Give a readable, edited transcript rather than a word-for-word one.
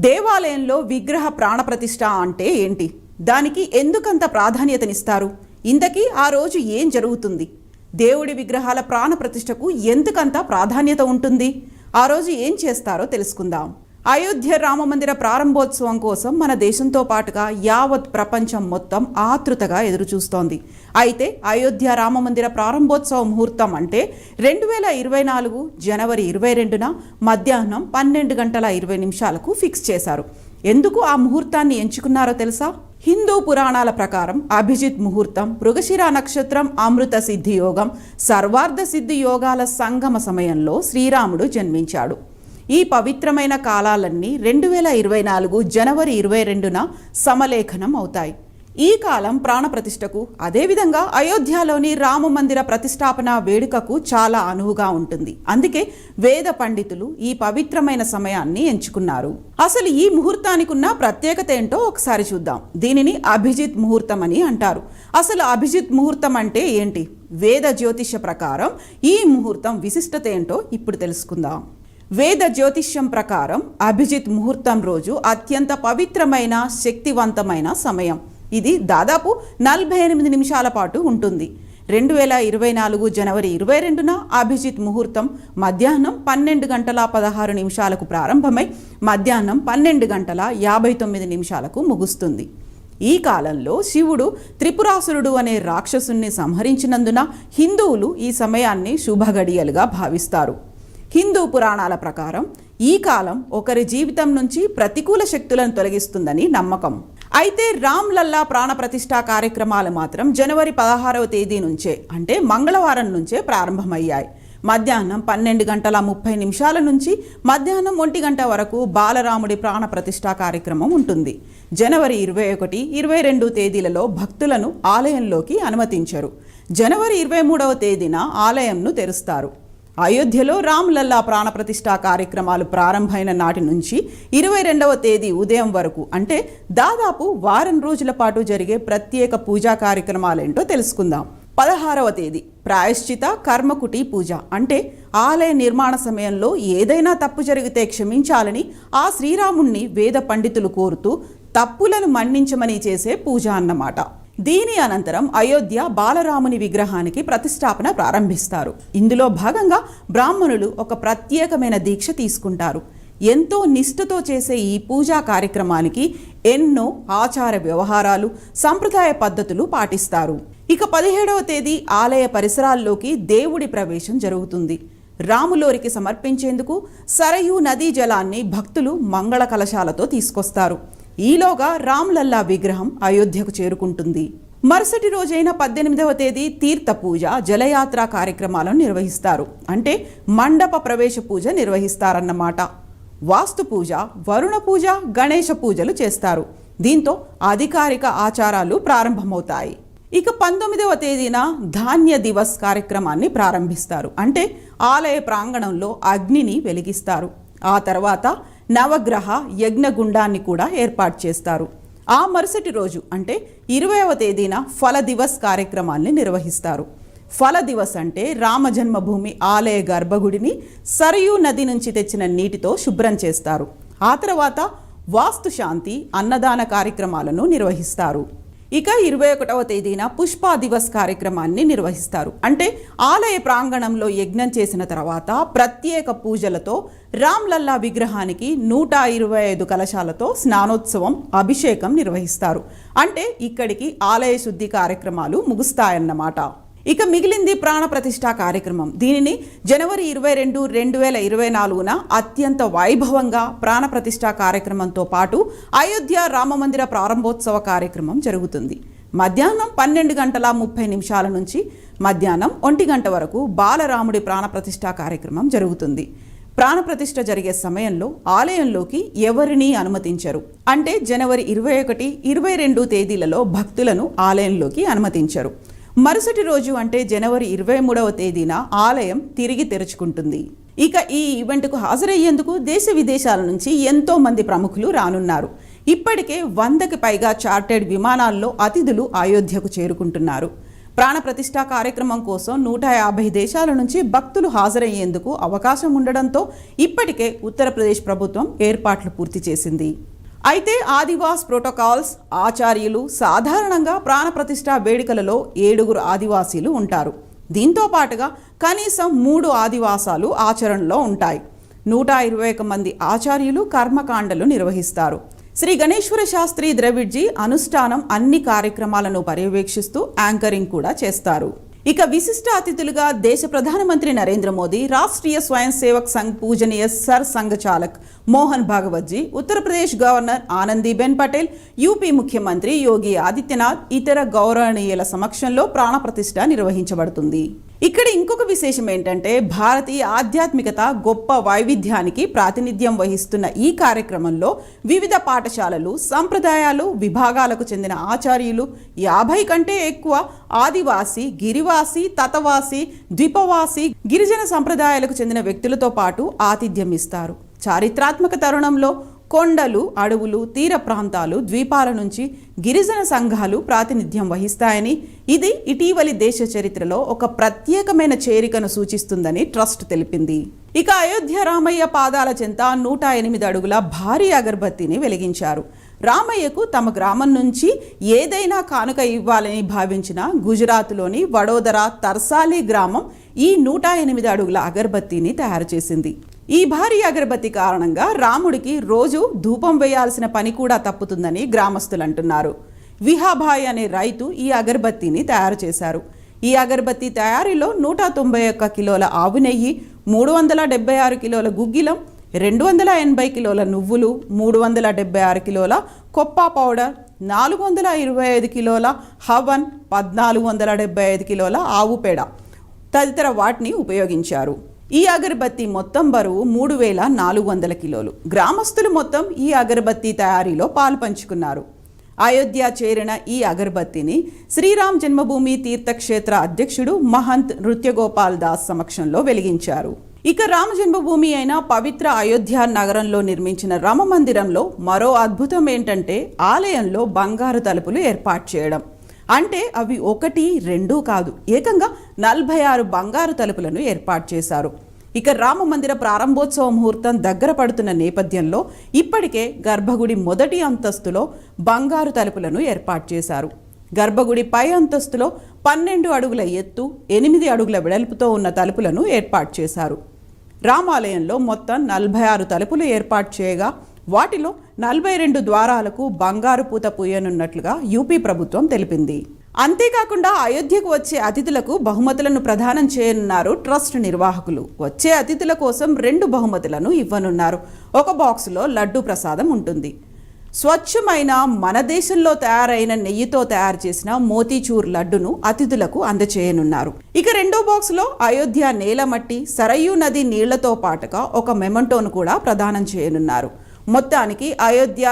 దేవాలయంలో విగ్రహ ప్రాణప్రతిష్ఠ అంటే ఏంటి? దానికి ఎందుకంత ప్రాధాన్యతనిస్తారు? ఇంతకీ ఆ రోజు ఏం జరుగుతుంది? దేవుడి విగ్రహాల ప్రాణప్రతిష్ఠకు ఎందుకంత ప్రాధాన్యత ఉంటుంది? ఆ రోజు ఏం చేస్తారో తెలుసుకుందాం. అయోధ్య రామమందిర ప్రారంభోత్సవం కోసం మన దేశంతో పాటుగా యావత్ ప్రపంచం మొత్తం ఆతృతగా ఎదురుచూస్తోంది. అయితే అయోధ్య రామమందిర ప్రారంభోత్సవ ముహూర్తం అంటే 2024 జనవరి 22న మధ్యాహ్నం 12:20 ఫిక్స్ చేశారు. ఎందుకు ఆ ముహూర్తాన్ని ఎంచుకున్నారో తెలుసా? హిందూ పురాణాల ప్రకారం అభిజిత్ ముహూర్తం, మృగశిర నక్షత్రం, అమృత సిద్ధి యోగం, సర్వార్థ సిద్ధి యోగాల సంగమ సమయంలో శ్రీరాముడు జన్మించాడు. ఈ పవిత్రమైన కాలాలన్నీ 2024 జనవరి 22న సమలేఖనం అవుతాయి. ఈ కాలం ప్రాణప్రతిష్ఠకు, అదేవిధంగా అయోధ్యలోని రామమందిర ప్రతిష్టాపన వేడుకకు చాలా అనువుగా ఉంటుంది. అందుకే వేద పండితులు ఈ పవిత్రమైన సమయాన్ని ఎంచుకున్నారు. అసలు ఈ ముహూర్తానికి ఉన్న ప్రత్యేకత ఏంటో ఒకసారి చూద్దాం. దీనిని అభిజిత్ ముహూర్తం అని అంటారు. అసలు అభిజిత్ ముహూర్తం అంటే ఏంటి? వేద జ్యోతిష్య ప్రకారం ఈ ముహూర్తం విశిష్టత ఏంటో ఇప్పుడు తెలుసుకుందాం. వేద జ్యోతిష్యం ప్రకారం అభిజిత్ ముహూర్తం రోజు అత్యంత పవిత్రమైన, శక్తివంతమైన సమయం. ఇది దాదాపు 48 నిమిషాల పాటు ఉంటుంది. 2024 జనవరి 22న అభిజిత్ ముహూర్తం మధ్యాహ్నం 12:16 ప్రారంభమై మధ్యాహ్నం 12:59 ముగుస్తుంది. ఈ కాలంలో శివుడు త్రిపురాసురుడు అనే రాక్షసుని సంహరించినందున హిందువులు ఈ సమయాన్ని శుభగడియలుగా భావిస్తారు. హిందూ పురాణాల ప్రకారం ఈ కాలం ఒకరి జీవితం నుంచి ప్రతికూల శక్తులను తొలగిస్తుందని నమ్మకం. అయితే రామ్ లల్లా ప్రాణప్రతిష్ఠా కార్యక్రమాలు మాత్రం జనవరి 16వ తేదీ నుంచే, అంటే మంగళవారం నుంచే ప్రారంభమయ్యాయి. మధ్యాహ్నం 12:30 నుంచి మధ్యాహ్నం 1 గంట వరకు బాలరాముడి ప్రాణప్రతిష్ఠా కార్యక్రమం ఉంటుంది. జనవరి 21, 22 తేదీలలో భక్తులను ఆలయంలోకి అనుమతించరు. జనవరి 23వ తేదీన ఆలయంను తెరుస్తారు. అయోధ్యలో రామ్ లల్లా ప్రాణప్రతిష్ఠా కార్యక్రమాలు ప్రారంభమైన నాటి నుంచి 22వ తేదీ ఉదయం వరకు, అంటే దాదాపు వారం రోజుల పాటు జరిగే ప్రత్యేక పూజా కార్యక్రమాలేంటో తెలుసుకుందాం. 16వ తేదీ ప్రాయశ్చిత కర్మకుటి పూజ, అంటే ఆలయ నిర్మాణ సమయంలో ఏదైనా తప్పు జరిగితే క్షమించాలని ఆ శ్రీరాముణ్ణి వేద పండితులు కోరుతూ తప్పులను మన్నించమని చేసే పూజ అన్నమాట. దీని అనంతరం అయోధ్య బాలరాముని విగ్రహానికి ప్రతిష్టాపన ప్రారంభిస్తారు. ఇందులో భాగంగా బ్రాహ్మణులు ఒక ప్రత్యేకమైన దీక్ష తీసుకుంటారు. ఎంతో నిష్ఠతో చేసే ఈ పూజా కార్యక్రమానికి ఎన్నో ఆచార వ్యవహారాలు, సంప్రదాయ పద్ధతులు పాటిస్తారు. ఇక 17వ తేదీ ఆలయ పరిసరాల్లోకి దేవుడి ప్రవేశం జరుగుతుంది. రాములోరికి సమర్పించేందుకు సరయూ నదీ జలాన్ని భక్తులు మంగళ కలశాలతో తీసుకొస్తారు. ఈలోగా రామ్ లల్లా విగ్రహం అయోధ్యకు చేరుకుంటుంది. మరుసటి రోజైన 18వ తేదీ తీర్థ పూజ, జలయాత్ర కార్యక్రమాలను నిర్వహిస్తారు. అంటే మండప ప్రవేశ పూజ నిర్వహిస్తారన్నమాట. వాస్తు పూజ, వరుణ పూజ, గణేష పూజలు చేస్తారు. దీంతో అధికారిక ఆచారాలు ప్రారంభమవుతాయి. ఇక 19వ తేదీన ధాన్య దివస్ కార్యక్రమాన్ని ప్రారంభిస్తారు. అంటే ఆలయ ప్రాంగణంలో అగ్నిని వెలిగిస్తారు. ఆ తర్వాత నవగ్రహ యజ్ఞగుండాన్ని కూడా ఏర్పాటు చేస్తారు. ఆ మరుసటి రోజు అంటే 20వ తేదీన ఫల దివస్ కార్యక్రమాన్ని నిర్వహిస్తారు. ఫల దివస్ అంటే రామ జన్మభూమి ఆలయ గర్భగుడిని సరయూ నది నుంచి తెచ్చిన నీటితో శుభ్రం చేస్తారు. ఆ తర్వాత వాస్తు శాంతి, అన్నదాన కార్యక్రమాలను నిర్వహిస్తారు. ఇక 21వ తేదీన పుష్పా దివస్ కార్యక్రమాన్ని నిర్వహిస్తారు. అంటే ఆలయ ప్రాంగణంలో యజ్ఞం చేసిన తర్వాత ప్రత్యేక పూజలతో రామ్ లల్లా విగ్రహానికి 125 కలశాలతో స్నానోత్సవం, అభిషేకం నిర్వహిస్తారు. అంటే ఇక్కడికి ఆలయ శుద్ధి కార్యక్రమాలు ముగుస్తాయన్నమాట. ఇక మిగిలింది ప్రాణప్రతిష్ఠా కార్యక్రమం. దీనిని జనవరి 22, 2024న అత్యంత వైభవంగా ప్రాణప్రతిష్ఠా కార్యక్రమంతో పాటు అయోధ్య రామమందిర ప్రారంభోత్సవ కార్యక్రమం జరుగుతుంది. మధ్యాహ్నం 12:30 నుంచి మధ్యాహ్నం 1 గంట వరకు బాలరాముడి ప్రాణప్రతిష్ఠా కార్యక్రమం జరుగుతుంది. ప్రాణప్రతిష్ఠ జరిగే సమయంలో ఆలయంలోకి ఎవరినీ అనుమతించరు. అంటే జనవరి 21, 22 తేదీలలో భక్తులను ఆలయంలోకి అనుమతించరు. మరుసటి రోజు అంటే జనవరి 23వ తేదీన ఆలయం తిరిగి తెరుచుకుంటుంది. ఇక ఈ ఈవెంట్కు హాజరయ్యేందుకు దేశ విదేశాల నుంచి ఎంతో మంది ప్రముఖులు రానున్నారు. ఇప్పటికే 100కి పైగా చార్టెడ్ విమానాల్లో అతిథులు అయోధ్యకు చేరుకుంటున్నారు. ప్రాణప్రతిష్ఠ కార్యక్రమం కోసం 150 దేశాల నుంచి భక్తులు హాజరయ్యేందుకు అవకాశం ఉండడంతో ఇప్పటికే ఉత్తరప్రదేశ్ ప్రభుత్వం ఏర్పాట్లు పూర్తి చేసింది. అయితే ఆదివాస్ ప్రోటోకాల్స్ ఆచార్యులు సాధారణంగా ప్రాణప్రతిష్ఠ వేడుకలలో 7 ఆదివాసీలు ఉంటారు. దీంతో పాటుగా కనీసం 3 ఆదివాసాలు ఆచరణలో ఉంటాయి. 121 మంది ఆచార్యులు కర్మకాండలు నిర్వహిస్తారు. శ్రీ గణేశ్వర శాస్త్రి ద్రవిడ్జీ అనుష్ఠానం అన్ని కార్యక్రమాలను పర్యవేక్షిస్తూ యాంకరింగ్ కూడా చేస్తారు. ఇక విశిష్ట అతిథులుగా దేశ ప్రధానమంత్రి నరేంద్ర మోదీ, రాష్ట్రీయ స్వయం సేవక్ సంఘ్ పూజనీయ సర్ సంఘ చాలక్ మోహన్ భాగవత్జీ, ఉత్తరప్రదేశ్ గవర్నర్ ఆనందీబెన్ పటేల్, యూపీ ముఖ్యమంత్రి యోగి ఆదిత్యనాథ్, ఇతర గౌరవనీయుల సమక్షంలో ప్రాణప్రతిష్ఠ నిర్వహించబడుతుంది. ఇక్కడ ఇంకొక విశేషం ఏంటంటే భారతీయ ఆధ్యాత్మికత గొప్ప వైవిధ్యానికి ప్రాతినిధ్యం వహిస్తున్న ఈ కార్యక్రమంలో వివిధ పాఠశాలలు, సంప్రదాయాలు, విభాగాలకు చెందిన ఆచార్యులు, 50 కంటే ఎక్కువ ఆదివాసీ, గిరివాసి, తతవాసి, ద్వీపవాసి, గిరిజన సంప్రదాయాలకు చెందిన వ్యక్తులతో పాటు ఆతిథ్యం ఇస్తారు. చారిత్రాత్మక తరుణంలో కొండలు, అడవులు, తీర ప్రాంతాలు, ద్వీపాల నుంచి గిరిజన సంఘాలు ప్రాతినిధ్యం వహిస్తాయని, ఇది ఇటీవలి దేశ చరిత్రలో ఒక ప్రత్యేకమైన చేరికను సూచిస్తుందని ట్రస్ట్ తెలిపింది. ఇక అయోధ్య రామయ్య పాదాల చెంత 108 అడుగుల భారీ అగరబత్తిని వెలిగించారు. రామయ్యకు తమ గ్రామం నుంచి ఏదైనా కానుక ఇవ్వాలని భావించిన గుజరాత్లోని వడోదర తర్సాలి గ్రామం ఈ 108 అడుగుల అగరబత్తిని తయారు చేసింది. ఈ భారీ అగరబత్తి కారణంగా రాముడికి రోజు ధూపం వేయాల్సిన పని కూడా తప్పుతుందని గ్రామస్తులు అంటున్నారు. విహాభాయ్ అనే రైతు ఈ అగరబత్తిని తయారు చేశారు. ఈ అగరబత్తి తయారీలో 191 కిలోల ఆవు నెయ్యి, 376 కిలోల గుగ్గిలం, 280 కిలోల నువ్వులు, 376 కిలోల కొప్ప పౌడర్, 425 కిలోల హవన్, 1475 కిలోల ఆవు పేడ తదితర వాటిని ఉపయోగించారు. ఈ అగరబత్తి మొత్తం బరువు 3400 కిలోలు. గ్రామస్తులు మొత్తం ఈ అగరబత్తి తయారీలో పాలు పంచుకున్నారు. అయోధ్య చేరిన ఈ అగరబత్తిని శ్రీరామ్ జన్మభూమి తీర్థక్షేత్ర అధ్యక్షుడు మహంత్ నృత్యగోపాల్ దాస్ సమక్షంలో వెలిగించారు. ఇక రామ జన్మభూమి అయిన పవిత్ర అయోధ్య నగరంలో నిర్మించిన రామ మందిరంలో మరో అద్భుతం ఏంటంటే ఆలయంలో బంగారు తలుపులు ఏర్పాటు చేయడం. అంటే అవి 1, 2 కాదు, ఏకంగా 46 బంగారు తలుపులను ఏర్పాటు చేశారు. ఇక రామ మందిర ప్రారంభోత్సవ ముహూర్తం దగ్గర పడుతున్న నేపథ్యంలో ఇప్పటికే గర్భగుడి మొదటి అంతస్తులో బంగారు తలుపులను ఏర్పాటు చేశారు. గర్భగుడి పై అంతస్తులో 12 అడుగుల ఎత్తు, 8 అడుగుల వెడల్పుతో ఉన్న తలుపులను ఏర్పాటు చేశారు. రామాలయంలో మొత్తం 46 తలుపులు ఏర్పాటు చేయగా వాటిలో 42 ద్వారాలకు బంగారు పూత పూయనున్నట్లుగా యూపీ ప్రభుత్వం తెలిపింది. అంతేకాకుండా అయోధ్యకు వచ్చే అతిథులకు బహుమతులను ప్రదానం చేయనున్నారు ట్రస్ట్ నిర్వాహకులు. వచ్చే అతిథుల కోసం 2 బహుమతులను ఇవ్వనున్నారు. ఒక బాక్సులో లడ్డు ప్రసాదం ఉంటుంది. స్వచ్ఛమైన మన దేశంలో తయారైన నెయ్యితో తయారు చేసిన మోతీచూర్ లడ్డును అతిథులకు అందచేయనున్నారు. ఇక 2వ బాక్సులో అయోధ్య నేలమట్టి, సరయూ నది నీళ్లతో పాటుగా ఒక మెమంటోను కూడా ప్రదానం చేయనున్నారు. మొత్తానికి అయోధ్య